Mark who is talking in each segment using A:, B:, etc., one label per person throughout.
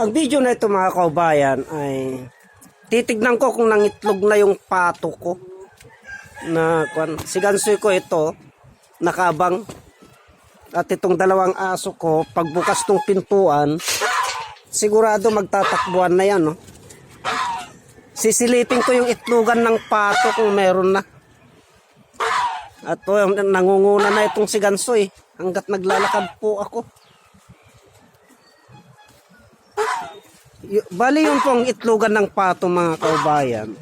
A: Ang video na ito mga kaubayan ay titignan ko kung nangitlog na yung pato ko. Si Gansoy ko ito, nakabang. At itong dalawang aso ko, pagbukas ng pintuan, sigurado magtatakbuhan na yan. No? Sisilipin ko yung itlogan ng pato kung meron na. At nangunguna na itong si Gansoy hanggat naglalakad po ako. Bali yung pong itlogan ng pato mga kaubayan.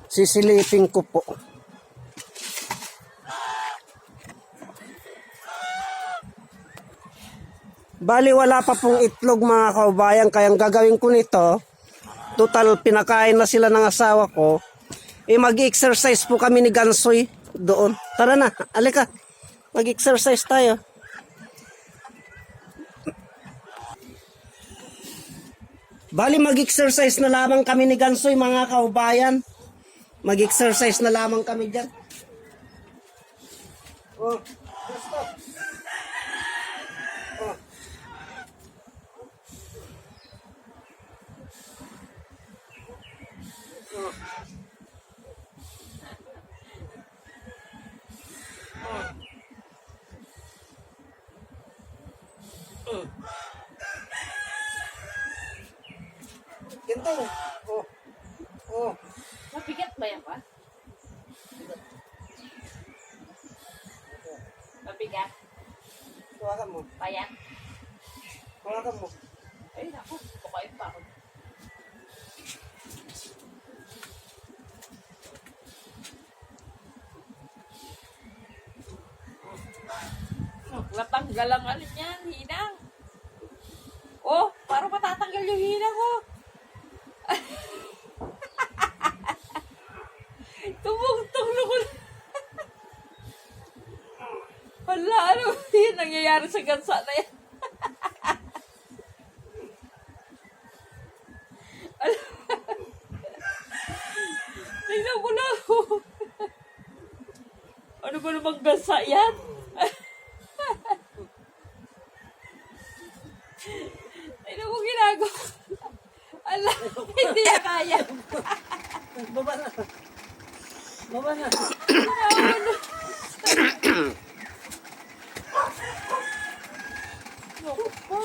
A: Sisilipin ko po. Bali wala pa pong itlog mga kaubayan, kaya ang gagawin ko nito, total pinakain na sila ng asawa ko, mag-exercise po kami ni Gansoy doon. Tara na, alika, mag-exercise tayo. Bali mag-exercise na lamang kami ni Gansoy mga kaubayan. Mag-exercise na lamang kami dyan. Oh, gusto. Oh. Ganito. Oh. Oh.
B: Mabigat ba yan pa? Mabigat?
A: Hawakan mo.
B: Payat?
A: Hawakan mo.
B: Ay, naku. Kukain pa ako. Natanggal ang ano niyan, hinang. Oh, parang matatanggal yung hinang ko. Tumugtong ko. Hala, ano yun nangyayari sa gansa na yan? Tingnan mo na ako. Ano ba namang gansa yan? Tingnan mo ginagawa. Ala, hindi na kaya.
A: Baba na. Baba na.
B: Naku po.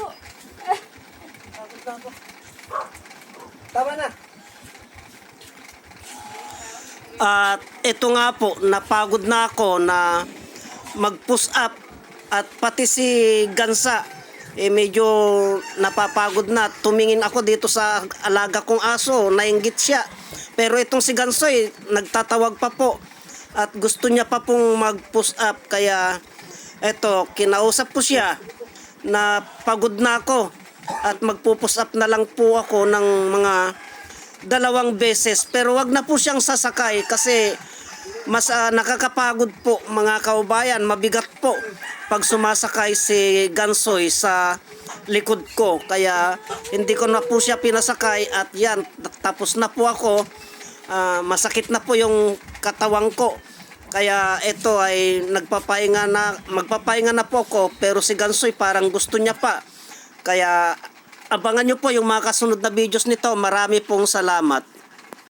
A: Tama na. At ito nga po, napagod na ako na mag-push up at pati si Gansa medyo napapagod na. Tumingin ako dito sa alaga kong aso, nainggit siya. Pero itong si Gansoy nagtatawag pa po at gusto niya pa pong mag-push up, kaya eto, kinausap ko siya na pagod na ako at magpo-push up na lang po ako ng mga 2 beses, pero wag na po siyang sasakay kasi mas nakakapagod po mga kaubayan, mabigat po pag sumasakay si Gansoy sa likod ko, kaya hindi ko na po siya pinasakay at yan, tapos na po ako. Masakit na po yung katawang ko, kaya ito ay magpapahinga na po ako, pero si Gansoy parang gusto niya pa, kaya abangan nyo po yung mga kasunod na videos nito. Marami pong salamat.